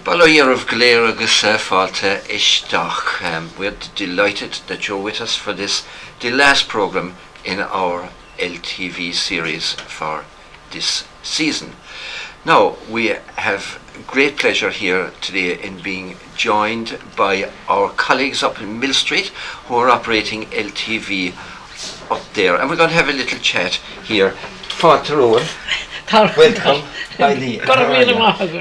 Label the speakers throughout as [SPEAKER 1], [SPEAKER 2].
[SPEAKER 1] Balloir of Glare agus Falta Ishtach. We're delighted that you're with us for the last programme in our LTV series for this season. Now, we have great pleasure here today in being joined by our colleagues up in Mill Street who are operating LTV up there. And we're going to have a little chat here. Falta Rowan. Welcome, Eily.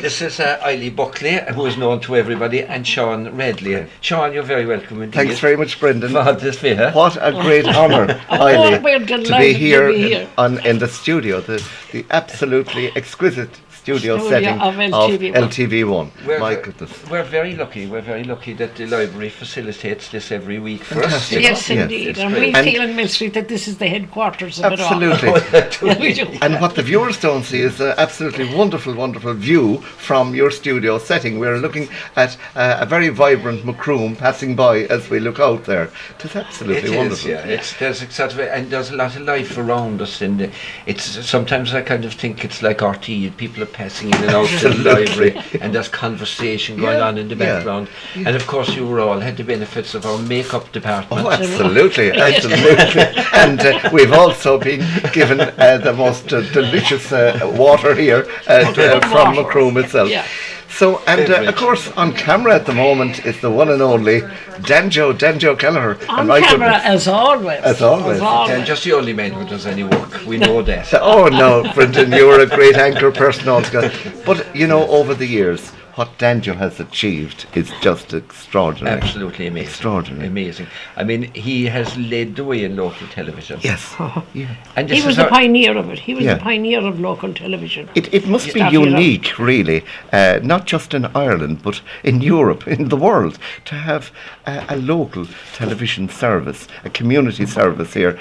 [SPEAKER 1] This is Eily Buckley, who is known to everybody, and Sean Radley. Sean, you're very welcome indeed.
[SPEAKER 2] Thanks very much, Brendan.
[SPEAKER 1] What
[SPEAKER 2] a great honour, Eily, to be here in the studio, the absolutely exquisite studio setting of LTV1. My goodness.
[SPEAKER 1] We're very lucky. We're very lucky that the library facilitates this every week for us.
[SPEAKER 3] Yes, indeed. And we feel in Mill Street that this is the headquarters of it all.
[SPEAKER 2] Absolutely. And what the viewers don't see is an absolutely wonderful, wonderful view from your studio setting. We're looking at a very vibrant Macroom passing by as we look out there. It's absolutely wonderful.
[SPEAKER 1] And there's a lot of life around us. And it's sometimes I kind of think it's like RT. People are passing in and out to the library, and there's conversation going on in the background. And of course, you all had the benefits of our makeup department.
[SPEAKER 2] Oh, absolutely, absolutely. And we've also been given the most delicious water here from Macroom itself. Yeah. So, and of course, on camera at the moment is the one and only Danjo Kelleher.
[SPEAKER 3] On camera, as always.
[SPEAKER 2] As always.
[SPEAKER 1] And just the only man who does any work. We know that.
[SPEAKER 2] Oh no, Brendan, you're a great anchor person altogether. But, you know, over the years, what Danjo has achieved is just extraordinary.
[SPEAKER 1] Absolutely amazing.
[SPEAKER 2] Extraordinary.
[SPEAKER 1] Amazing. I mean, he has led the way in local television.
[SPEAKER 2] Yes.
[SPEAKER 3] Yeah. And he was the pioneer of it. He was the pioneer of local television.
[SPEAKER 2] It must be unique, really, not just in Ireland, but in Europe, in the world, to have a local television service, a community service here,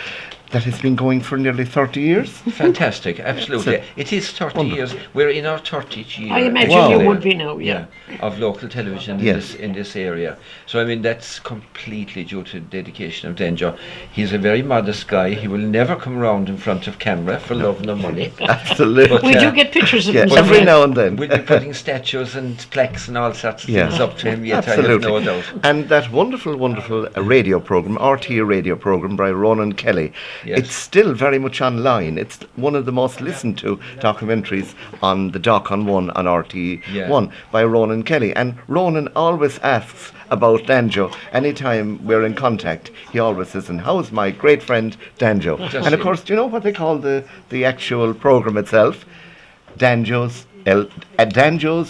[SPEAKER 2] that has been going for nearly 30 years.
[SPEAKER 1] Fantastic, absolutely. It is 30 years. We're in our 30th year.
[SPEAKER 3] I imagine you would be now,
[SPEAKER 1] of local television in this area. So, I mean, that's completely due to the dedication of Danjo. He's a very modest guy. He will never come around in front of camera for love nor money.
[SPEAKER 2] Absolutely.
[SPEAKER 3] But, we do get pictures of him
[SPEAKER 2] every now and then.
[SPEAKER 1] We'll be putting statues and plaques and all sorts of things up to him, yet
[SPEAKER 2] absolutely.
[SPEAKER 1] I have no doubt.
[SPEAKER 2] And that wonderful, wonderful radio programme, RT radio programme by Ronan Kelly, it's still very much online. It's one of the most listened to documentaries on the Doc on One on RT1 by Ronan Kelly. And Ronan always asks about Danjo. Anytime we're in contact, he always says, and how's my great friend Danjo? And of course, do you know what they call the actual programme itself? Danjo's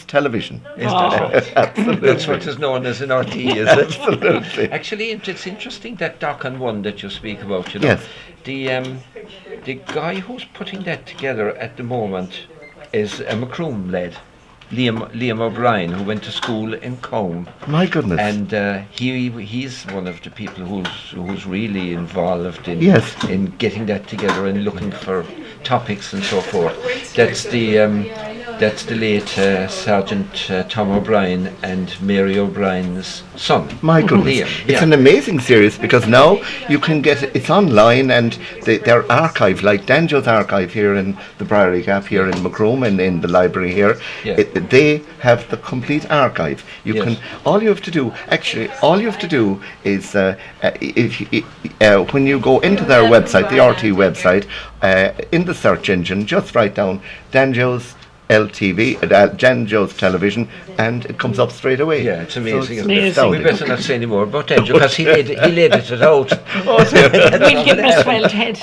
[SPEAKER 2] television.
[SPEAKER 1] Absolutely. That's what is known as an RT, is it?
[SPEAKER 2] Absolutely.
[SPEAKER 1] Actually, it's interesting that Doc on One that you speak about, you know. Yes. The guy who's putting that together at the moment is a Macroom lad, Liam O'Brien, who went to school in Combe.
[SPEAKER 2] My goodness.
[SPEAKER 1] And he's one of the people who's really involved in getting that together and looking for topics and so forth. That's the late Sergeant Tom O'Brien and Mary O'Brien's son.
[SPEAKER 2] My goodness. Liam. It's an amazing series because now you can get it's online, and their archive, like Danjo's archive here in the Briery Gap here in Macroom and in the library here, they have the complete archive. You can all you have to do is when you go into their website, the RT website, in the search engine, just write down Danjo's LTV, Danjo's television, and it comes up straight away.
[SPEAKER 1] Yeah, it's amazing. We better not say any more about Danjo because he laid it out.
[SPEAKER 3] We'll give him a swelled head.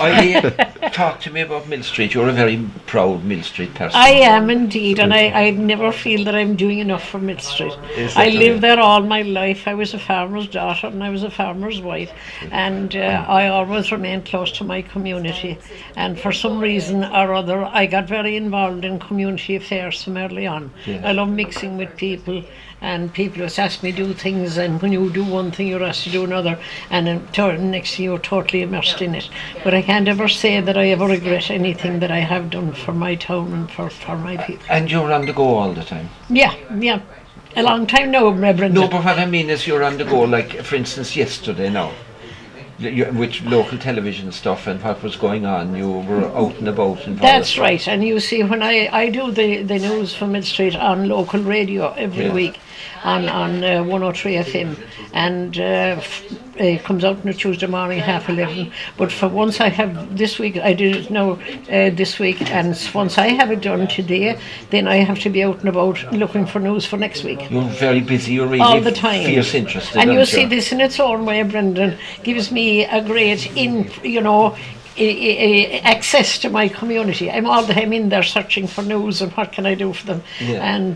[SPEAKER 1] Talk to me about Mill Street. You're a very proud Mill Street person.
[SPEAKER 3] I am indeed, and I never feel that I'm doing enough for Mill Street. I lived there all my life. I was a farmer's daughter and I was a farmer's wife, and I always remained close to my community. And for some reason or other, I got very involved in community affairs from early on. I love mixing with people, and people just ask me to do things, and when you do one thing you're asked to do another, and then next thing you're totally immersed in it. But I can't ever say that I ever regret anything that I have done for my town and for my people.
[SPEAKER 1] And you're on the go all the time?
[SPEAKER 3] Yeah, a long time now, Reverend.
[SPEAKER 1] No, but what I mean is you're on the go, like for instance yesterday now. with local television stuff and what was going on. You were out and about involved.
[SPEAKER 3] That's right. And you see, when I do the news from Mid Street on local radio every week on 103 FM, and it comes out on a Tuesday morning, 11:30. But for once I have this week, I did it now this week, and once I have it done today, then I have to be out and about looking for news for next week.
[SPEAKER 1] You're very busy. You're really
[SPEAKER 3] all the time.
[SPEAKER 1] Fierce interested.
[SPEAKER 3] And you see, this in its own way, Brendan, gives me a great access to my community. I'm all the time in there searching for news and what can I do for them. And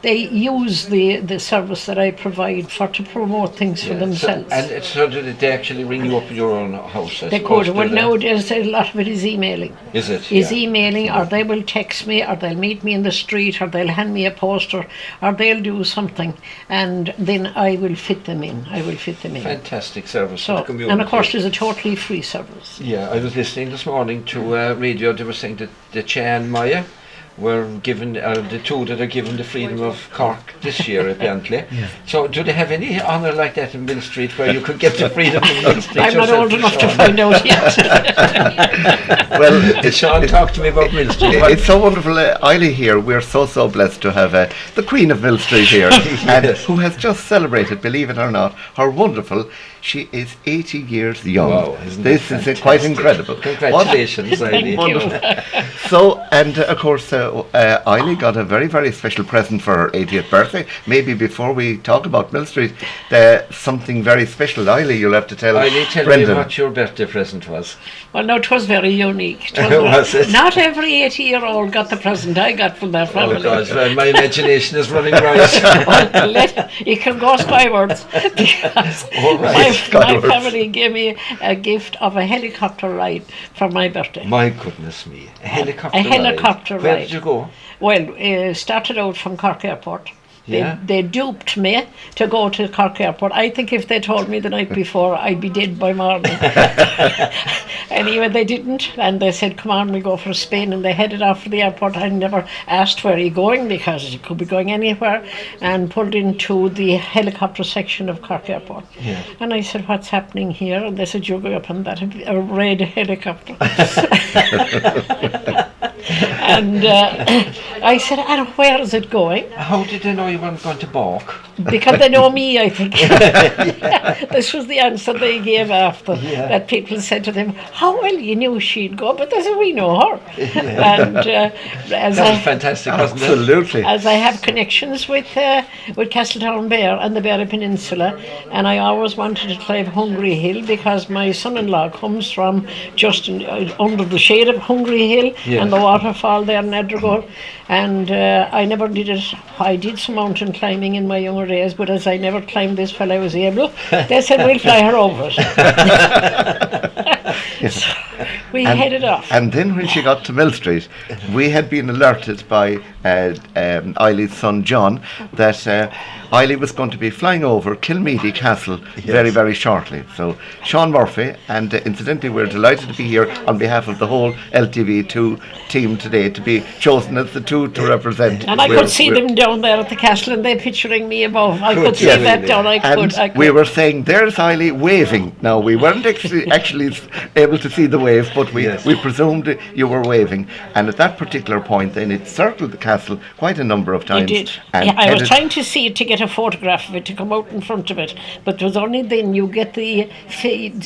[SPEAKER 3] they use the service that I provide to promote things for themselves.
[SPEAKER 1] So did they actually ring you up at your own house?
[SPEAKER 3] They could. Well, nowadays a lot of it is emailing.
[SPEAKER 1] Is it?
[SPEAKER 3] Emailing, or they will text me, or they'll meet me in the street, or they'll hand me a poster, or they'll do something, and then I will fit them in.
[SPEAKER 1] Fantastic service to the community.
[SPEAKER 3] And of course, there's a totally free service.
[SPEAKER 1] Yeah, I was listening this morning to radio. They were saying that the Che and Maya were given, the two that are given the freedom of Cork this year, apparently. So do they have any honour like that in Mill Street, where you could get the freedom in Mill Street?
[SPEAKER 3] I'm not old enough to find out yet.
[SPEAKER 2] Well,
[SPEAKER 1] Sean, talk to me about Mill Street.
[SPEAKER 2] It's so wonderful, Eily here. We're so blessed to have the Queen of Mill Street here, and who has just celebrated, believe it or not, her wonderful. She is 80 years young.
[SPEAKER 1] Wow,
[SPEAKER 2] this is quite incredible.
[SPEAKER 1] Congratulations, Eily.
[SPEAKER 3] Wonderful.
[SPEAKER 2] So, and of course, Eily got a very, very special present for her 80th birthday. Maybe before we talk about Mill Street, something very special. Eily, you'll have to tell
[SPEAKER 1] Eily, tell
[SPEAKER 2] Brendan.
[SPEAKER 1] me what your birthday present was.
[SPEAKER 3] Well, no, it was very unique.
[SPEAKER 1] Was it?
[SPEAKER 3] Not every 80-year-old got the present I got from their family.
[SPEAKER 1] Oh, God, well, my imagination is running riot.
[SPEAKER 3] You can go skywards. Because my family gave me a gift of a helicopter ride for my birthday.
[SPEAKER 1] My goodness me. A helicopter ride.
[SPEAKER 3] Where
[SPEAKER 1] Where did you go?
[SPEAKER 3] Well, started out from Cork Airport.
[SPEAKER 1] Yeah.
[SPEAKER 3] They duped me to go to Cork Airport. I think if they told me the night before, I'd be dead by morning. Anyway, they didn't, and they said, come on, we go for a spin, and they headed off for the airport. I never asked where are you going, because you could be going anywhere, and pulled into the helicopter section of Cork Airport.
[SPEAKER 1] Yeah.
[SPEAKER 3] And I said, what's happening here? And they said, you're going up on that a red helicopter. And I said, and where is it going?
[SPEAKER 1] How did they know you weren't going to balk?
[SPEAKER 3] Because they know me, I think. This was the answer they gave after, that people said to them, how well you knew she'd go, but they said, we know her. And as
[SPEAKER 1] that was fantastic, wasn't it?
[SPEAKER 2] Absolutely.
[SPEAKER 3] As I have connections with Castletown Bear and the Beara Peninsula, and I always wanted to climb Hungry Hill, because my son-in-law comes from just under the shade of Hungry Hill, and the waterfall there in Edrigole, and I never did it. I did some mountain climbing in my younger days, but as I never climbed this while I was able, they said, we'll fly her over it. So we headed off.
[SPEAKER 2] And then when she got to Mill Street, we had been alerted by Eily's son John that Eily was going to be flying over Kilmeedy Castle very, very shortly. So Sean Murphy, and incidentally we're delighted to be here on behalf of the whole LTV2 team today, to be chosen as the two to represent.
[SPEAKER 3] And I could see them down there at the castle, and they're picturing me above. I could see that down. I could.
[SPEAKER 2] We were saying, there's Eily waving. Now, we weren't actually able to see the wave, but we presumed you were waving. And at that particular point, then it circled the castle quite a number of times.
[SPEAKER 3] It did.
[SPEAKER 2] And
[SPEAKER 3] I was trying to see it, to get a photograph of it, to come out in front of it. But it was only then you get it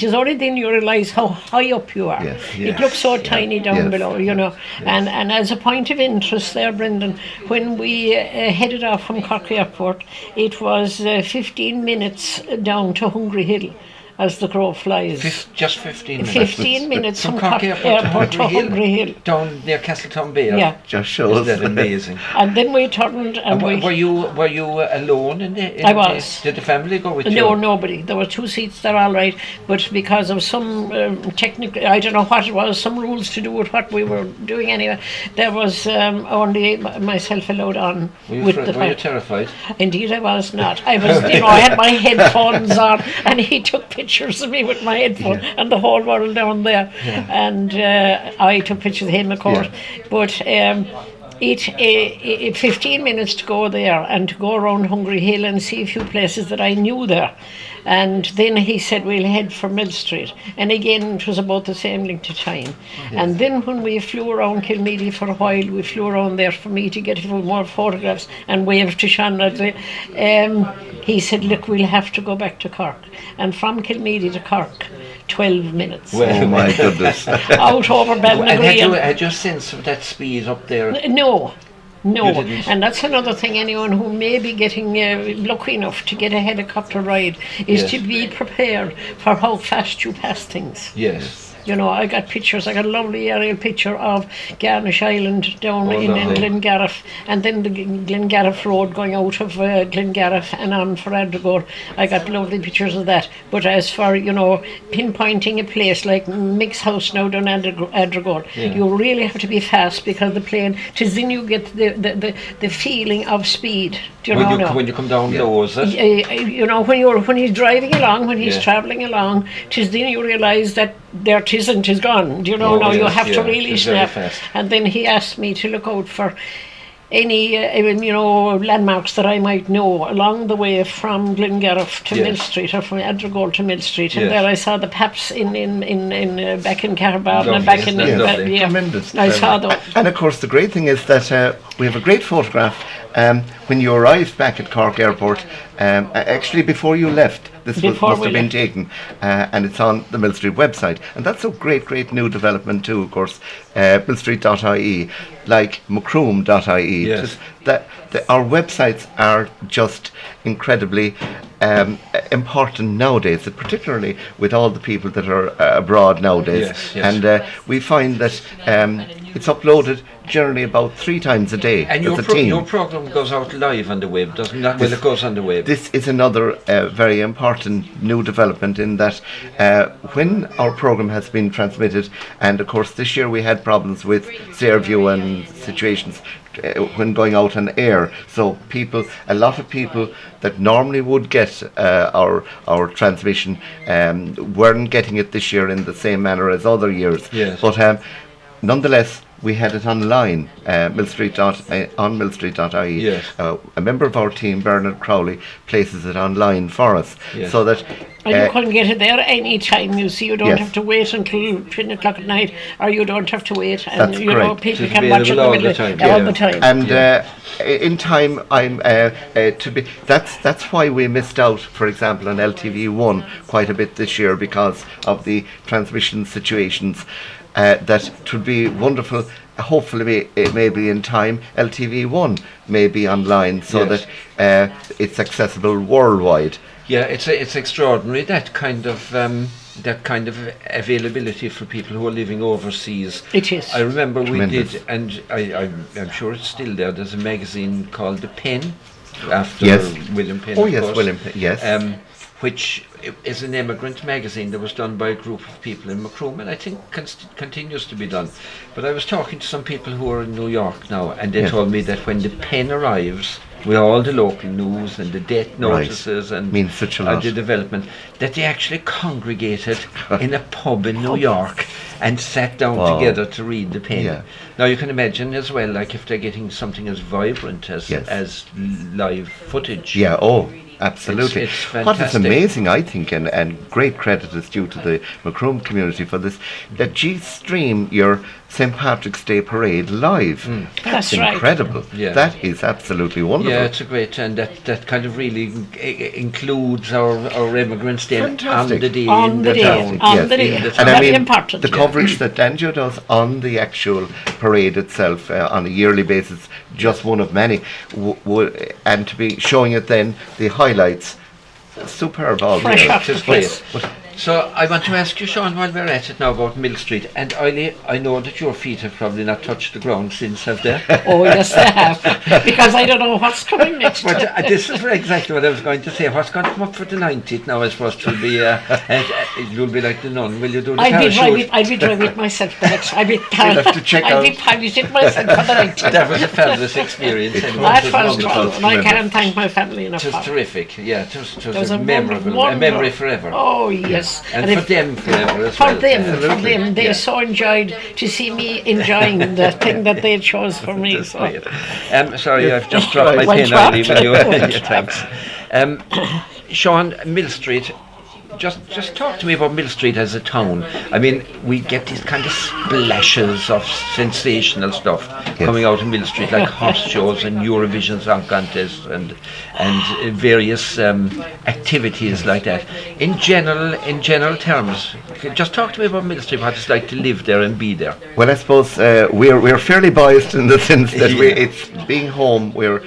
[SPEAKER 3] was only then you realise how high up you are. It looks so tiny down below, you know. And as a point of interest there, Brendan, when we headed off from Cork Airport, it was 15 minutes down to Hungry Hill, as the crow flies.
[SPEAKER 1] Just 15 minutes?
[SPEAKER 3] 15 minutes from Cork Airport to Hungry Hill.
[SPEAKER 1] Down near Castletown Bear?
[SPEAKER 3] Yeah.
[SPEAKER 2] Just shows.
[SPEAKER 1] Isn't that amazing?
[SPEAKER 3] And then we turned and
[SPEAKER 1] were you alone in the...
[SPEAKER 3] I was.
[SPEAKER 1] Did the family go with you?
[SPEAKER 3] No, nobody. There were 2 seats there, all right, but because of some technical, I don't know what it was, some rules to do with what we were doing anyway, there was only myself allowed on with the...
[SPEAKER 1] Were you terrified?
[SPEAKER 3] Indeed I was not. I was, I had my headphones on, and he took pictures of me with my headphones and the whole world down there, and I took pictures of him, of course, but 15 minutes to go there and to go around Hungry Hill and see a few places that I knew there. And then he said, we'll head for Mill Street. And again, it was about the same length of time. And then when we flew around Kilmeady for a while, we flew around there for me to get a few more photographs and wave to Sean Radley. He said, look, we'll have to go back to Cork. And from Kilmeady to Cork, 12 minutes.
[SPEAKER 2] Oh my goodness.
[SPEAKER 3] Out over Ballinagrean.
[SPEAKER 1] And had you a sense of that speed up there?
[SPEAKER 3] No.
[SPEAKER 1] You didn't?
[SPEAKER 3] And that's another thing. Anyone who may be getting lucky enough to get a helicopter ride is to be prepared for how fast you pass things.
[SPEAKER 1] Yes.
[SPEAKER 3] You know, I got pictures. I got a lovely aerial picture of Garnish Island down in Glengariff, and then the Glengariff Road going out of Glengariff and on for Adrigore. I got lovely pictures of that. But as for, you know, pinpointing a place like Mick's house now down Adrigore, you really have to be fast, because the plane, tis then you get the feeling of speed. Do you know?
[SPEAKER 1] When you come down low, is it?
[SPEAKER 3] You know, when he's driving along, when he's travelling along, tis then you realise that there 'tisn't, is gone. Do you know? Now you have to really snap. And then he asked me to look out for any you know, landmarks that I might know along the way from Glengariff to Mill Street, or from Adrigore to Mill Street. And there I saw the Paps in back in Carbarn and back in
[SPEAKER 2] Tremendous.
[SPEAKER 3] I saw those.
[SPEAKER 2] And of course the great thing is that we have a great photograph when you arrived back at Cork Airport, actually before you left. This must have been taken, and it's on the Mill Street website. And that's a great new development too, of course. Millstreet.ie, like Macroom.ie.
[SPEAKER 1] Yes.
[SPEAKER 2] Our websites are just incredibly important nowadays, particularly with all the people that are abroad nowadays.
[SPEAKER 1] Yes.
[SPEAKER 2] And we find that it's uploaded generally about 3 times a day.
[SPEAKER 1] And your program goes out live on the web, doesn't it? Well, it goes on the web.
[SPEAKER 2] This is another very important new development, in that when our program has been transmitted, and of course this year we had problems with Stairview and situations when going out on air, so a lot of people that normally would get our transmission weren't getting it this year in the same manner as other years.
[SPEAKER 1] Yes.
[SPEAKER 2] But nonetheless, we had it online, on millstreet.ie.
[SPEAKER 1] Yes.
[SPEAKER 2] A member of our team, Bernard Crowley, places it online for us, so that
[SPEAKER 3] and you can get it there any time. You see, you don't have to wait until 10 o'clock at night, or you don't have to wait. And
[SPEAKER 2] that's
[SPEAKER 3] you know, people can watch it
[SPEAKER 1] all the time.
[SPEAKER 3] All the time.
[SPEAKER 2] And in time, I'm That's why we missed out, for example, on LTV1 quite a bit this year, because of the transmission situations. That it would be wonderful. Hopefully, maybe in time, LTV1 may be online, so that it's accessible worldwide.
[SPEAKER 1] Yeah, it's extraordinary, that kind of availability for people who are living overseas.
[SPEAKER 3] It is.
[SPEAKER 1] I remember
[SPEAKER 2] Tremendous.
[SPEAKER 1] we did, and I'm sure it's still there. There's a magazine called The Pen, after William Penn.
[SPEAKER 2] Oh
[SPEAKER 1] of
[SPEAKER 2] yes,
[SPEAKER 1] course,
[SPEAKER 2] William Penn. Yes.
[SPEAKER 1] Which is an immigrant magazine that was done by a group of people in Macroom, and I think continues to be done. But I was talking to some people who are in New York now, and they told me that when the Pen arrives, with all the local news and the death notices and
[SPEAKER 2] means such a lot.
[SPEAKER 1] the development, that they actually congregated in a pub in New York and sat down together to read the Pen.
[SPEAKER 2] Yeah.
[SPEAKER 1] Now you can imagine as well, like if they're getting something as vibrant as live footage.
[SPEAKER 2] Yeah. Oh, absolutely.
[SPEAKER 1] It's fantastic.
[SPEAKER 2] What is amazing, I think, and great credit is due to the Macroom community for this, that G-stream your St. Patrick's Day parade live.
[SPEAKER 3] That's
[SPEAKER 2] incredible.
[SPEAKER 1] Right. Yeah.
[SPEAKER 2] That is absolutely wonderful.
[SPEAKER 1] Yeah, it's a great, and that kind of really includes our immigrants then on the day in the town.
[SPEAKER 3] On the day.
[SPEAKER 2] And I mean,
[SPEAKER 3] important.
[SPEAKER 2] the coverage that Danjo does on the actual parade itself on a yearly basis, just one of many, and to be showing it then, the highlights, superb all
[SPEAKER 3] Fresh
[SPEAKER 2] year.
[SPEAKER 3] off the press.
[SPEAKER 1] So I want to ask you, Sean, while we're at it now, about Mill Street. And Eily, I know that your feet have probably not touched the ground since, have they?
[SPEAKER 3] Oh yes, they have. Because I don't know what's coming next.
[SPEAKER 1] But this is exactly what I was going to say. What's going to come up for the 90th now? I suppose it will be, you'll be like the nun. Will you do the parachute?
[SPEAKER 3] I'll be driving it myself the next. I'll be
[SPEAKER 2] have to check
[SPEAKER 3] I'll
[SPEAKER 2] out.
[SPEAKER 3] be piloting myself for the 90th.
[SPEAKER 1] That was a fabulous experience.
[SPEAKER 2] It
[SPEAKER 1] and
[SPEAKER 3] That
[SPEAKER 1] it
[SPEAKER 3] was
[SPEAKER 1] wonderful.
[SPEAKER 3] wonderful. I can't thank my family enough.
[SPEAKER 1] It was
[SPEAKER 3] for it.
[SPEAKER 1] terrific. Yeah, it was
[SPEAKER 3] It was
[SPEAKER 1] a memorable, a memory forever.
[SPEAKER 3] Oh yes.
[SPEAKER 1] And
[SPEAKER 3] if-
[SPEAKER 1] for them forever as
[SPEAKER 3] For
[SPEAKER 1] well.
[SPEAKER 3] them, they so enjoyed to see me enjoying the thing that they chose for me.
[SPEAKER 1] That's
[SPEAKER 3] So.
[SPEAKER 1] great. Sorry, I've just dropped my
[SPEAKER 3] Well
[SPEAKER 1] pen.
[SPEAKER 3] dropped.
[SPEAKER 1] I'll leave with you.
[SPEAKER 3] Well
[SPEAKER 1] Yeah, thanks. Sean, Mill Street. Just talk to me about Mill Street as a town. I mean, we get these kind of splashes of sensational stuff coming out of Mill Street, like horse shows and Eurovision Song Contest and various activities like that. In general terms, just talk to me about Mill Street. What it's like to live there and be there.
[SPEAKER 2] Well, I suppose we're fairly biased in the sense that it's being home where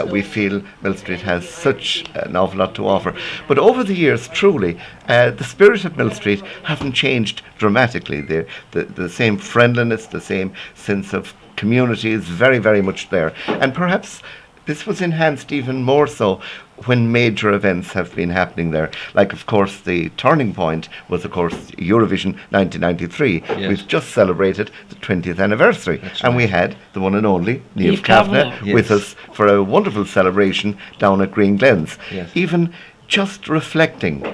[SPEAKER 2] we feel Mill Street has such an awful lot to offer. But over the years, truly, the spirit of Mill Street hasn't changed dramatically. The same friendliness, the same sense of community is very, very much there. And perhaps this was enhanced even more so when major events have been happening there. Like, of course, the turning point was, of course, Eurovision 1993. Yes. We've just celebrated the 20th anniversary. And we had the one and only Niamh Kavanagh with us for a wonderful celebration down at Green Glens. Yes. Even just reflecting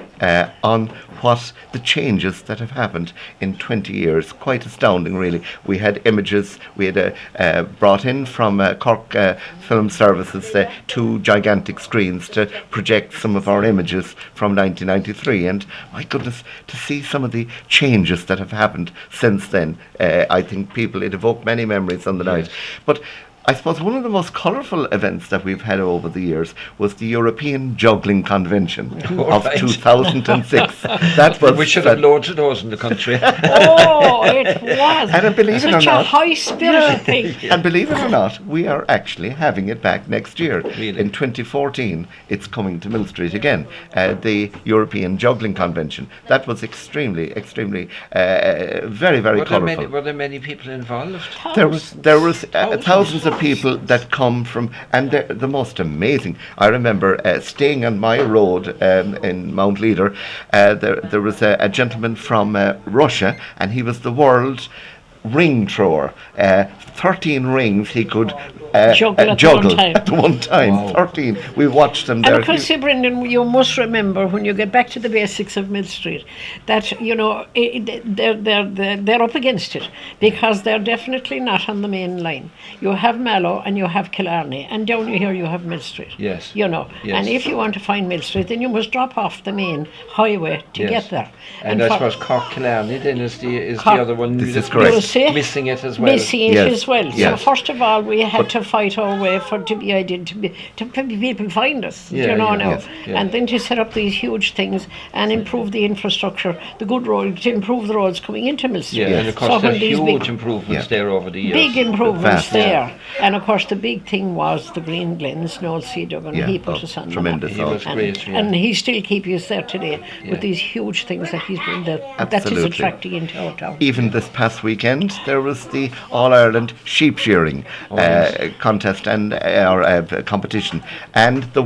[SPEAKER 2] on what the changes that have happened in 20 years, quite astounding really. We had images, we had brought in from Cork Film Services 2 gigantic screens to project some of our images from 1993, and my goodness, to see some of the changes that have happened since then, I think it evoked many memories on the night. But I suppose one of the most colourful events that we've had over the years was the European Juggling Convention of 2006. That was
[SPEAKER 1] we should have loads of those in the country.
[SPEAKER 3] Oh, it was.
[SPEAKER 2] And believe it or not,
[SPEAKER 3] such a high-spirited thing.
[SPEAKER 2] And believe it or not, we are actually having it back next year.
[SPEAKER 1] Really?
[SPEAKER 2] In 2014, it's coming to Mill Street again. The European Juggling Convention. That was extremely, very, very colourful.
[SPEAKER 1] Were there many people involved?
[SPEAKER 2] There was thousands of people that come from, and they're the most amazing. I remember staying on my road in Mount Leader. There was a gentleman from Russia, and he was the world ring thrower. 13 rings he could juggle at one time. Wow. 13. We watched them there.
[SPEAKER 3] And of course, Brendan, you must remember when you get back to the basics of Mill Street that they're up against it, because they're definitely not on the main line. You have Mallow and you have Killarney, and down here you have Mill Street.
[SPEAKER 1] Yes.
[SPEAKER 3] Yes. And if you want to find Mill Street, then you must drop off the main highway to get there.
[SPEAKER 1] And I suppose Cork Killarney then is the other one.
[SPEAKER 2] This is correct.
[SPEAKER 1] Missing it as well.
[SPEAKER 3] So first of all, we had to fight our way to people find us. And then to set up these huge things and improve the infrastructure, the good road, to improve the roads coming into Mill Street.
[SPEAKER 1] And of course there's huge improvements there over the years.
[SPEAKER 3] Big improvements there. And of course the big thing was the Green Glens, Noel C. Duggan, he put us on
[SPEAKER 2] tremendous.
[SPEAKER 1] He was great.
[SPEAKER 3] And he still keeps us there today with these huge things that he's been there. That is attracting into our town.
[SPEAKER 2] Even this past weekend, there was the All-Ireland sheep shearing contest and competition, and the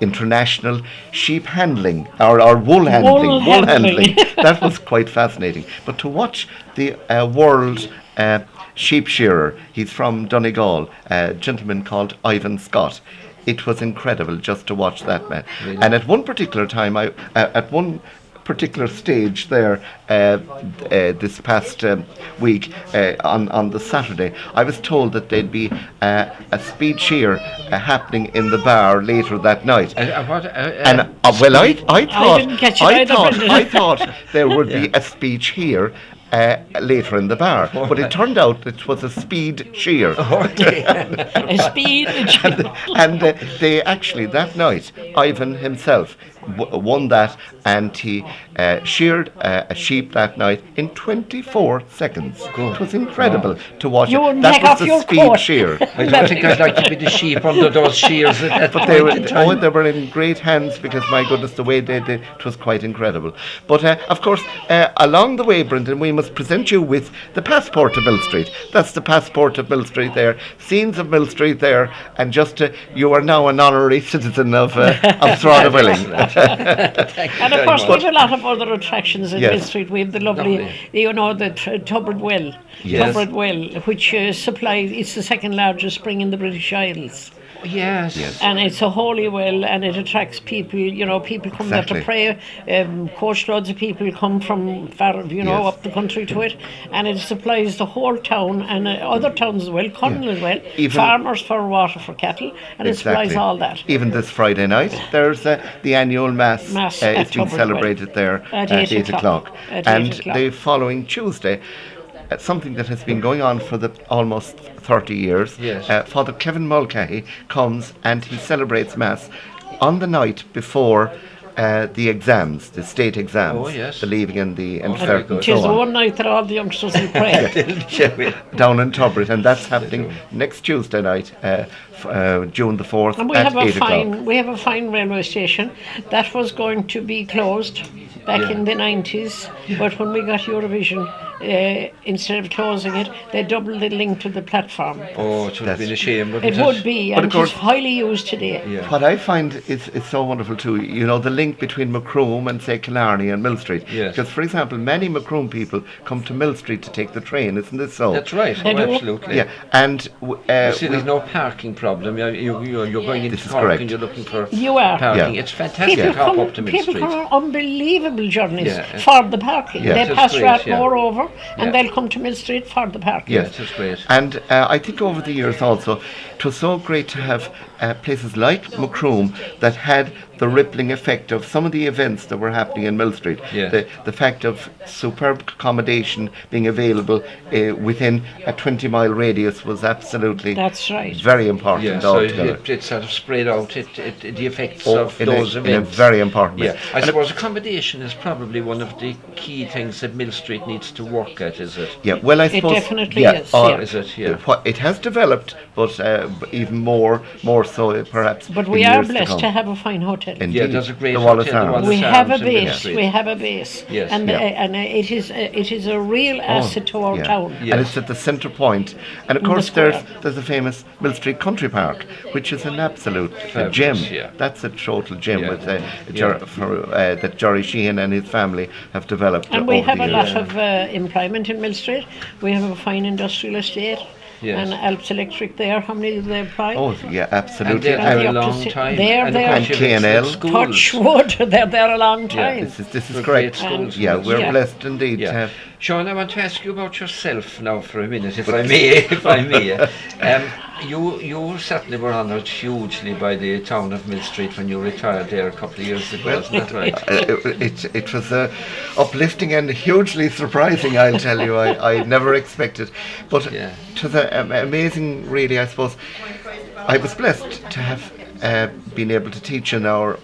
[SPEAKER 2] international sheep handling or wool handling. That was quite fascinating. But to watch the world sheep shearer, he's from Donegal, a gentleman called Ivan Scott. It was incredible just to watch that man. Really? And at one particular time, at one particular stage there this past week on the Saturday, I was told that there'd be a speed shear happening in the bar later that night. I thought there would be a speed shear later in the bar, but it turned out it was a speed shear.
[SPEAKER 3] A speed shear.
[SPEAKER 2] And they actually that night, Ivan himself won that, and he sheared a sheep that night in 24 seconds. Good. It was incredible to watch it. That was the speed shear.
[SPEAKER 1] I don't think I'd like to be the sheep under those shears
[SPEAKER 2] but they were in great hands, because my goodness, the way they did it was quite incredible. But of course, along the way, Brendan, we must present you with the passport to Mill Street. That's the passport of Mill Street there, scenes of Mill Street there, and just you are now an honorary citizen of Stradawilling.
[SPEAKER 3] And of course, we have a lot of other attractions in Mill Street. We have the lovely, the Tubbard Well, which supplies. It's the second largest spring in the British Isles.
[SPEAKER 4] Yes.
[SPEAKER 2] Yes.
[SPEAKER 3] And it's a holy well, and it attracts people. People come there to
[SPEAKER 2] Exactly.
[SPEAKER 3] pray. Coach loads of people come from far,
[SPEAKER 2] Yes.
[SPEAKER 3] up the country to it, and it supplies the whole town and other towns as well, Connaught as well.
[SPEAKER 2] Even-
[SPEAKER 3] Farmers for water for cattle, and it supplies
[SPEAKER 2] Exactly.
[SPEAKER 3] all that.
[SPEAKER 2] Even this Friday night, there's the annual mass.
[SPEAKER 3] Mass
[SPEAKER 2] It's
[SPEAKER 3] at
[SPEAKER 2] being
[SPEAKER 3] Tubberwell.
[SPEAKER 2] celebrated there
[SPEAKER 3] At
[SPEAKER 2] at
[SPEAKER 3] 8 o'clock. At 8
[SPEAKER 2] And
[SPEAKER 3] o'clock.
[SPEAKER 2] the following Tuesday, something that has been going on for the almost 30 years.
[SPEAKER 4] Yes.
[SPEAKER 2] Father Kevin Mulcahy comes and he celebrates mass on the night before the exams, the state exams,
[SPEAKER 4] Oh, yes.
[SPEAKER 2] the leaving and the
[SPEAKER 4] very
[SPEAKER 2] cert
[SPEAKER 4] good.
[SPEAKER 2] and
[SPEAKER 3] Which is
[SPEAKER 2] so
[SPEAKER 3] the
[SPEAKER 2] on.
[SPEAKER 3] one night that all the youngsters will pray.
[SPEAKER 2] Down in Tubberwell, and that's happening next Tuesday night, June the 4th
[SPEAKER 3] And we
[SPEAKER 2] at
[SPEAKER 3] have
[SPEAKER 2] 8 o'clock.
[SPEAKER 3] we have a fine railway station that was going to be closed back in the 90s, but when we got Eurovision, instead of closing it, they doubled the link to the platform.
[SPEAKER 4] Oh, it would have been a shame, wouldn't
[SPEAKER 3] It
[SPEAKER 4] it?
[SPEAKER 3] would be,
[SPEAKER 2] But
[SPEAKER 3] and
[SPEAKER 2] of course-
[SPEAKER 3] it's highly used today.
[SPEAKER 4] Yeah.
[SPEAKER 2] What I find is so wonderful too, the link between Macroom and say Killarney and Mill Street.
[SPEAKER 4] Yes.
[SPEAKER 2] Because, for example, many Macroom people come to Mill Street to take the train, isn't it so?
[SPEAKER 4] That's right.
[SPEAKER 3] They
[SPEAKER 4] Oh,
[SPEAKER 3] do.
[SPEAKER 4] absolutely.
[SPEAKER 2] Yeah, and
[SPEAKER 4] You see, there's no parking problem. You're going into
[SPEAKER 2] This is
[SPEAKER 4] Cork
[SPEAKER 2] correct.
[SPEAKER 4] and you're looking for
[SPEAKER 3] You are.
[SPEAKER 4] parking.
[SPEAKER 2] Yeah.
[SPEAKER 4] It's fantastic to hop up to Mill
[SPEAKER 3] people
[SPEAKER 4] Street.
[SPEAKER 3] come on unbelievable journeys
[SPEAKER 4] Yeah.
[SPEAKER 3] for the parking.
[SPEAKER 2] Yeah.
[SPEAKER 3] They
[SPEAKER 4] That's
[SPEAKER 3] pass
[SPEAKER 4] great,
[SPEAKER 3] Rathmore
[SPEAKER 4] yeah.
[SPEAKER 3] over, and
[SPEAKER 4] Yeah.
[SPEAKER 3] they'll come to Mill Street for the parking.
[SPEAKER 2] yes,
[SPEAKER 4] That's great.
[SPEAKER 2] And I think over the years also, it was so great to have places like Macroom that had the rippling effect of some of the events that were happening in Mill Street.
[SPEAKER 4] Yes.
[SPEAKER 2] The fact of superb accommodation being available within a 20-mile radius was absolutely
[SPEAKER 3] That's right.
[SPEAKER 2] very important
[SPEAKER 4] Yeah, so
[SPEAKER 2] altogether.
[SPEAKER 4] it sort of spread out the effects
[SPEAKER 2] Oh,
[SPEAKER 4] of
[SPEAKER 2] in
[SPEAKER 4] those
[SPEAKER 2] a
[SPEAKER 4] events.
[SPEAKER 2] very important way.
[SPEAKER 4] Yeah, I
[SPEAKER 2] And
[SPEAKER 4] suppose accommodation is probably one of the key things that Mill Street needs to work at, is it?
[SPEAKER 2] Yeah, well, I
[SPEAKER 3] It
[SPEAKER 2] suppose
[SPEAKER 3] definitely
[SPEAKER 2] yeah,
[SPEAKER 3] is,
[SPEAKER 2] or-
[SPEAKER 3] yeah.
[SPEAKER 4] Is it? Yeah.
[SPEAKER 2] It has developed, but even more so perhaps.
[SPEAKER 3] But
[SPEAKER 2] in
[SPEAKER 3] we are
[SPEAKER 2] years
[SPEAKER 3] blessed
[SPEAKER 2] come.
[SPEAKER 3] to have a fine hotel.
[SPEAKER 2] Indeed.
[SPEAKER 4] Yeah, there's a great
[SPEAKER 2] the Wallace
[SPEAKER 4] hotel, the
[SPEAKER 2] Arms.
[SPEAKER 4] Wallace
[SPEAKER 3] We have a
[SPEAKER 4] Arms in Mill
[SPEAKER 3] base.
[SPEAKER 4] Street.
[SPEAKER 3] We have a base,
[SPEAKER 4] Yes.
[SPEAKER 3] and
[SPEAKER 2] Yeah.
[SPEAKER 3] it is a real asset to our
[SPEAKER 2] Yeah.
[SPEAKER 3] town.
[SPEAKER 4] Yeah.
[SPEAKER 2] And it's at the centre point. And of
[SPEAKER 3] In the
[SPEAKER 2] course,
[SPEAKER 3] square.
[SPEAKER 2] there's the famous Mill Street Country Park, which is an absolute
[SPEAKER 4] Fabulous,
[SPEAKER 2] gem.
[SPEAKER 4] yeah.
[SPEAKER 2] That's a total gem
[SPEAKER 4] Yeah.
[SPEAKER 2] with
[SPEAKER 4] Yeah.
[SPEAKER 2] that Jerry Sheehan and his family have developed.
[SPEAKER 3] And we
[SPEAKER 2] over
[SPEAKER 3] have
[SPEAKER 2] the
[SPEAKER 3] a
[SPEAKER 2] years.
[SPEAKER 3] lot of employment in Mill Street. We have a fine industrial estate.
[SPEAKER 4] Yes.
[SPEAKER 3] And Alps Electric there, how many do they employ?
[SPEAKER 2] Oh, yeah,
[SPEAKER 4] And
[SPEAKER 2] absolutely.
[SPEAKER 4] they're
[SPEAKER 3] And
[SPEAKER 4] there
[SPEAKER 3] the
[SPEAKER 4] a long
[SPEAKER 3] opposite-
[SPEAKER 4] time.
[SPEAKER 3] they're
[SPEAKER 4] and
[SPEAKER 3] there.
[SPEAKER 4] of course
[SPEAKER 2] And
[SPEAKER 4] you've
[SPEAKER 2] K&L.
[SPEAKER 4] excellent
[SPEAKER 3] Touch
[SPEAKER 4] schools.
[SPEAKER 3] wood, they're there a long time.
[SPEAKER 2] This is
[SPEAKER 4] We're
[SPEAKER 2] great.
[SPEAKER 4] great schools.
[SPEAKER 2] Yeah, we're
[SPEAKER 3] Yeah.
[SPEAKER 2] blessed indeed to
[SPEAKER 4] Yeah.
[SPEAKER 2] have.
[SPEAKER 4] Sean, I want to ask you about yourself now for a minute, if I may. If I may. You certainly were honoured hugely by the town of Mill Street when you retired there a couple of years ago, isn't that right?
[SPEAKER 2] It was uplifting and hugely surprising, I'll tell you. I never expected. But
[SPEAKER 4] Yeah.
[SPEAKER 2] it was amazing, really, I suppose. I was blessed to have been able to teach in our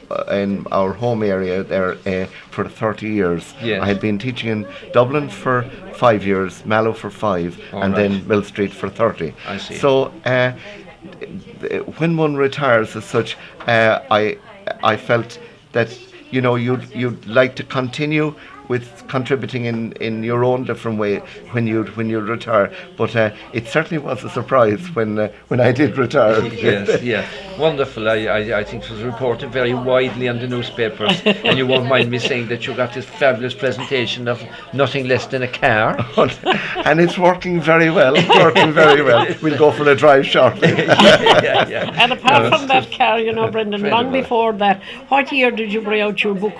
[SPEAKER 2] home area there for 30 years.
[SPEAKER 4] Yes.
[SPEAKER 2] I had been teaching in Dublin for 5 years, Mallow for 5,
[SPEAKER 4] All
[SPEAKER 2] and
[SPEAKER 4] right.
[SPEAKER 2] then Mill Street for 30.
[SPEAKER 4] I see.
[SPEAKER 2] So when one retires as such, I felt that you'd like to continue with contributing in your own different way when you retire. But it certainly was a surprise when I did retire.
[SPEAKER 4] Yes, yeah. Wonderful. I think it was reported very widely on the newspapers, and you won't mind me saying that you got this fabulous presentation of nothing less than a car.
[SPEAKER 2] And it's working very well. We'll go for a drive shortly.
[SPEAKER 4] yeah.
[SPEAKER 3] And apart from that car, Brendan, long
[SPEAKER 4] Incredible.
[SPEAKER 3] before that, what year did you bring out your book?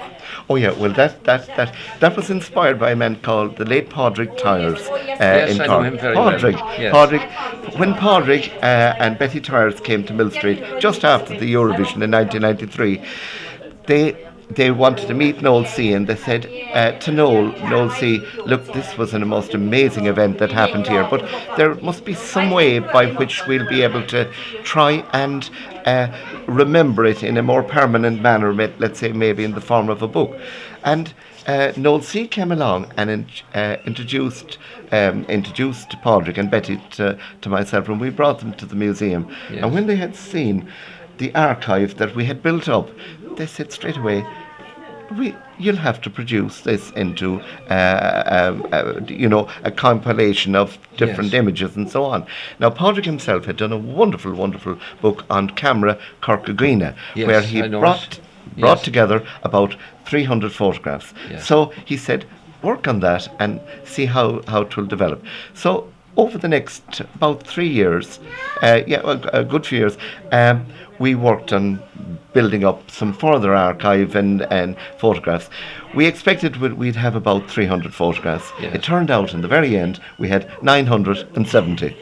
[SPEAKER 2] Oh yeah, well that was inspired by a man called the late Padraig Tyers
[SPEAKER 4] Yes,
[SPEAKER 2] in
[SPEAKER 4] I
[SPEAKER 2] Cork.
[SPEAKER 4] know him very well.
[SPEAKER 2] Padraig,
[SPEAKER 4] Yes.
[SPEAKER 2] Padraig. When Padraig and Betty Tyers came to Mill Street just after the Eurovision in 1993, they wanted to meet Noel C, and they said to Noel C, look, this was a most amazing event that happened here, but there must be some way by which we'll be able to try and remember it in a more permanent manner, let's say maybe in the form of a book. And Noel C came along and introduced Padraig and Betty to myself, and we brought them to the museum.
[SPEAKER 4] Yes.
[SPEAKER 2] And when they had seen the archive that we had built up, they said straight away, you'll have to produce this into a compilation of different
[SPEAKER 4] Yes.
[SPEAKER 2] images and so on. Now, Padraig himself had done a wonderful, wonderful book on camera Corkagreena,
[SPEAKER 4] Yes,
[SPEAKER 2] where he
[SPEAKER 4] I know
[SPEAKER 2] brought
[SPEAKER 4] Yes.
[SPEAKER 2] together about 300 photographs.
[SPEAKER 4] Yes.
[SPEAKER 2] So he said, work on that and see how it will develop. So over the next about 3 years, a good few years, we worked on building up some further archive and photographs. We expected we'd have about 300 photographs.
[SPEAKER 4] Yes.
[SPEAKER 2] It turned out in the very end we had 970.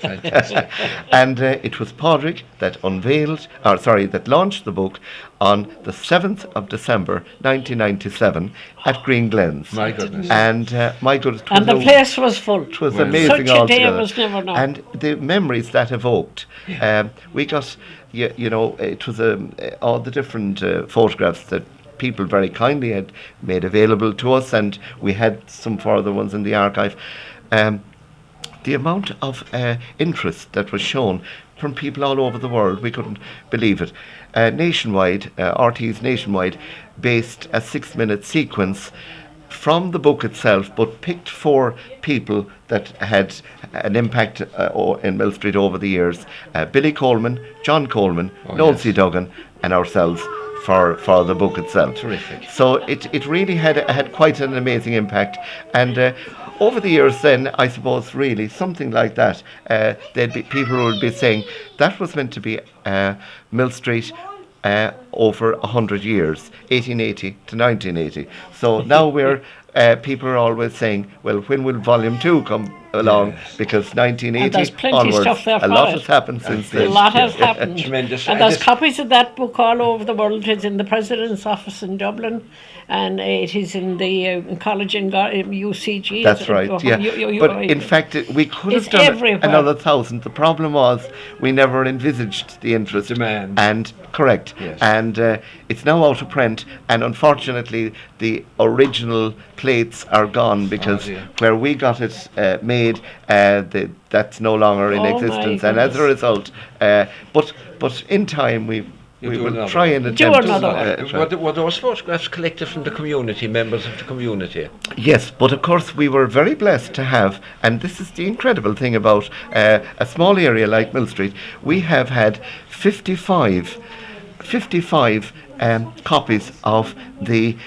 [SPEAKER 2] And it was Padraig that that launched the book on the 7th of December 1997 at Green Glens.
[SPEAKER 4] My goodness.
[SPEAKER 2] And my goodness.
[SPEAKER 3] And the place was full.
[SPEAKER 2] It was
[SPEAKER 4] Well,
[SPEAKER 2] amazing
[SPEAKER 3] such a day
[SPEAKER 2] altogether.
[SPEAKER 3] was never known.
[SPEAKER 2] And the memories that evoked. We got, you know, it was all the different photographs that people very kindly had made available to us, and we had some further ones in the archive. The amount of interest that was shown from people all over the world, we couldn't believe it. Nationwide, RT's Nationwide based a 6-minute sequence from the book itself, but picked 4 people that had an impact in Mill Street over the years. Billy Coleman, John Coleman, Noel C. Duggan, and ourselves for the book itself.
[SPEAKER 4] Terrific.
[SPEAKER 2] So it really had quite an amazing impact. And over the years then, I suppose, really, something like that, people would be saying, that was meant to be Mill Street over 100 years, 1880 to 1980. So now people are always saying, well, when will volume 2 come along?
[SPEAKER 4] Yes.
[SPEAKER 2] Because
[SPEAKER 3] And
[SPEAKER 2] 1980
[SPEAKER 3] there's plenty of
[SPEAKER 2] onwards,
[SPEAKER 3] stuff there
[SPEAKER 2] a
[SPEAKER 3] for
[SPEAKER 2] lot
[SPEAKER 3] it.
[SPEAKER 2] has happened since
[SPEAKER 3] A
[SPEAKER 2] then.
[SPEAKER 3] lot has happened.
[SPEAKER 4] Tremendous.
[SPEAKER 3] And
[SPEAKER 4] And
[SPEAKER 3] there's
[SPEAKER 4] this-
[SPEAKER 3] copies of that book all over the world. It's in the President's office in Dublin, and it is in the college in UCG.
[SPEAKER 2] That's right, yeah. But in fact, we could have
[SPEAKER 3] It's
[SPEAKER 2] done
[SPEAKER 3] everywhere.
[SPEAKER 2] another 1,000. The problem was we never envisaged the interest.
[SPEAKER 4] Demand.
[SPEAKER 2] And correct.
[SPEAKER 4] Yes.
[SPEAKER 2] And it's now out of print, and unfortunately, the original plates are gone because
[SPEAKER 4] dear.
[SPEAKER 2] where we got it made, that's no longer in
[SPEAKER 3] Oh, my
[SPEAKER 2] existence. And as a
[SPEAKER 3] goodness.
[SPEAKER 2] result, but in time we
[SPEAKER 4] do
[SPEAKER 2] will
[SPEAKER 4] another
[SPEAKER 2] try
[SPEAKER 4] one.
[SPEAKER 2] and
[SPEAKER 3] Do
[SPEAKER 2] attempt.
[SPEAKER 3] another one.
[SPEAKER 4] Were those photographs collected from the community, members of the community?
[SPEAKER 2] Yes, but of course we were very blessed to have, and this is the incredible thing about a small area like Mill Street, we have had 55 copies of the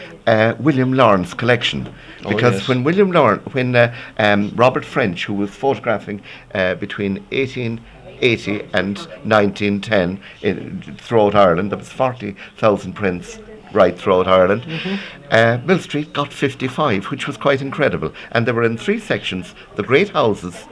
[SPEAKER 2] William Lawrence collection. Because
[SPEAKER 4] yes.
[SPEAKER 2] when Robert French, who was photographing between 1880 and 1910 throughout Ireland, there was 40,000 prints right throughout Ireland. Mill Street got 55, which was quite incredible. And they were in 3 sections: the great houses,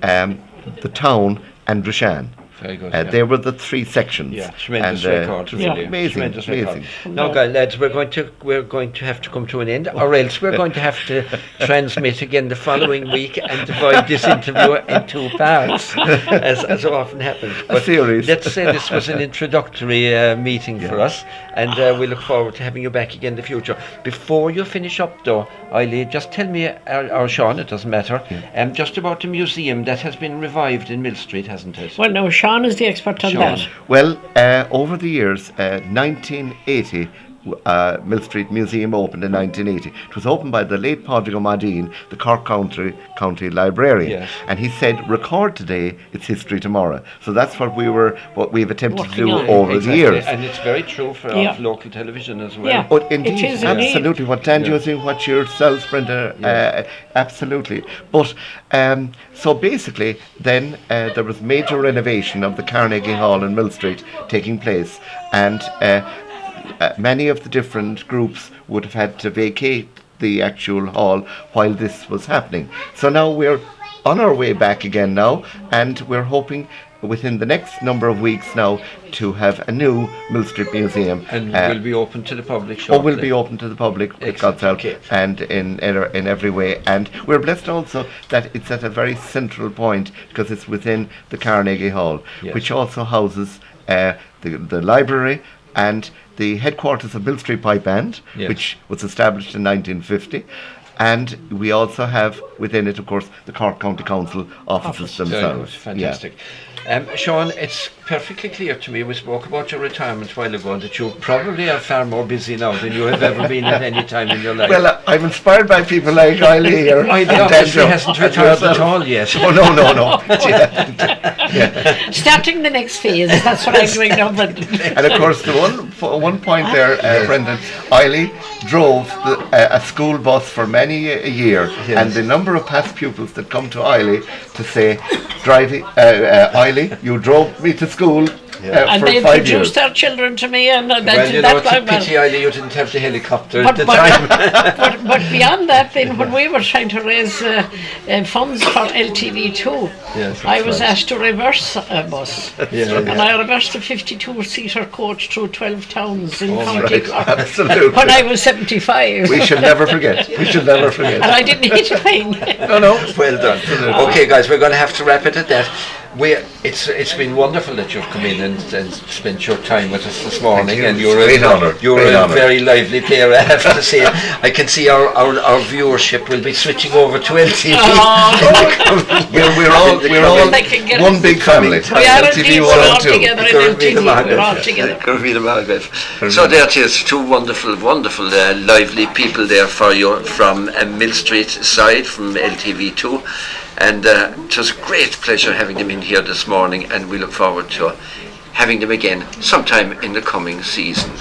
[SPEAKER 2] the town, and Drushan.
[SPEAKER 4] Very good.
[SPEAKER 2] They were the 3 sections.
[SPEAKER 4] Yeah, tremendous
[SPEAKER 2] And,
[SPEAKER 4] record.
[SPEAKER 2] it was
[SPEAKER 4] Really.
[SPEAKER 2] amazing,
[SPEAKER 4] Tremendous
[SPEAKER 2] amazing.
[SPEAKER 4] record. Now, guys, lads, we're going to have to come to an end, or else we're going to have to transmit again the following week and divide this interview in 2 parts, as often happens. But
[SPEAKER 2] series.
[SPEAKER 4] let's say this was an introductory meeting for us, and we look forward to having you back again in the future. Before you finish up, though, Eily, just tell me, or Sean, it doesn't matter, just about the museum that has been revived in Mill Street, hasn't it?
[SPEAKER 3] Well, no, Sean is the expert on
[SPEAKER 4] Sean.
[SPEAKER 3] that.
[SPEAKER 2] Well, over the years, 1980, Mill Street Museum opened in 1980. It was opened by the late Padraig O'Madine, the Cork County Librarian.
[SPEAKER 4] Yes.
[SPEAKER 2] And he said, record today, it's history tomorrow. So that's what we've attempted to do
[SPEAKER 3] Working on.
[SPEAKER 2] over the
[SPEAKER 4] Exactly.
[SPEAKER 2] years.
[SPEAKER 4] And it's very true for
[SPEAKER 3] Yeah.
[SPEAKER 4] our local television as well.
[SPEAKER 3] Yeah.
[SPEAKER 2] But indeed,
[SPEAKER 3] It is indeed.
[SPEAKER 2] absolutely. What Dan was doing, what yourself, Brenda, absolutely. But so basically, then there was major renovation of the Carnegie Hall in Mill Street taking place, and many of the different groups would have had to vacate the actual hall while this was happening. So now we're on our way back again now, and we're hoping within the next number of weeks now to have a new Mill Street Museum.
[SPEAKER 4] And will be open to the public shortly.
[SPEAKER 2] Will be open to the public with
[SPEAKER 4] Excellent.
[SPEAKER 2] God's help,
[SPEAKER 4] Okay.
[SPEAKER 2] and in every way. And we're blessed also that it's at a very central point because it's within the Carnegie Hall,
[SPEAKER 4] Yes.
[SPEAKER 2] which also houses the library and the headquarters of Mill Street Pipe Band,
[SPEAKER 4] Yes.
[SPEAKER 2] which was established in 1950. And we also have within it, of course, the Cork County Council offices
[SPEAKER 4] Very good,
[SPEAKER 2] themselves.
[SPEAKER 4] fantastic. Sean, it's perfectly clear to me. We spoke about your retirement a while ago, that you probably are far more busy now than you have ever been at any time in your life.
[SPEAKER 2] Well, I'm inspired by people like Eily here.
[SPEAKER 4] Eily obviously hasn't retired at all yet.
[SPEAKER 2] Oh, no. She hasn't. Yeah.
[SPEAKER 3] Starting the next phase, that's what I'm doing now, Brendan.
[SPEAKER 2] And of course, the one point there, Brendan, Eily drove a school bus for many a year, and the number of past pupils that come to Eily to say, Eily, you drove me to school.
[SPEAKER 3] And
[SPEAKER 2] for
[SPEAKER 3] they
[SPEAKER 2] 5
[SPEAKER 3] introduced
[SPEAKER 2] years.
[SPEAKER 3] their children to me, and
[SPEAKER 4] Well, you know, it's a pity, Eily, you didn't have the helicopter at the time.
[SPEAKER 3] but beyond that, then when we were trying to raise funds for LTV2,
[SPEAKER 4] Yes,
[SPEAKER 3] I was
[SPEAKER 4] right.
[SPEAKER 3] asked to reverse a bus, and I reversed a 52-seater coach through 12 towns in County
[SPEAKER 2] Right,
[SPEAKER 3] Cork
[SPEAKER 2] absolutely.
[SPEAKER 3] when I was 75.
[SPEAKER 2] We should never forget.
[SPEAKER 3] And I didn't hit a thing.
[SPEAKER 2] No.
[SPEAKER 4] Well done. Okay, guys, we're going to have to wrap it at that. It's been wonderful that you've come in and spent your time with us this morning, and you're
[SPEAKER 2] Great honour.
[SPEAKER 4] You're a very lively player, I have to say. I can see our viewership will be switching over to LTV.
[SPEAKER 2] We're all one big family.
[SPEAKER 3] We are
[SPEAKER 2] LTV
[SPEAKER 3] we're
[SPEAKER 2] 1
[SPEAKER 3] all
[SPEAKER 2] and 2.
[SPEAKER 3] together in LTV. We're all together.
[SPEAKER 1] So there it is, two wonderful, lively people there for you from Mill Street side, from LTV2. And it was a great pleasure having them in here this morning, and we look forward to having them again sometime in the coming season.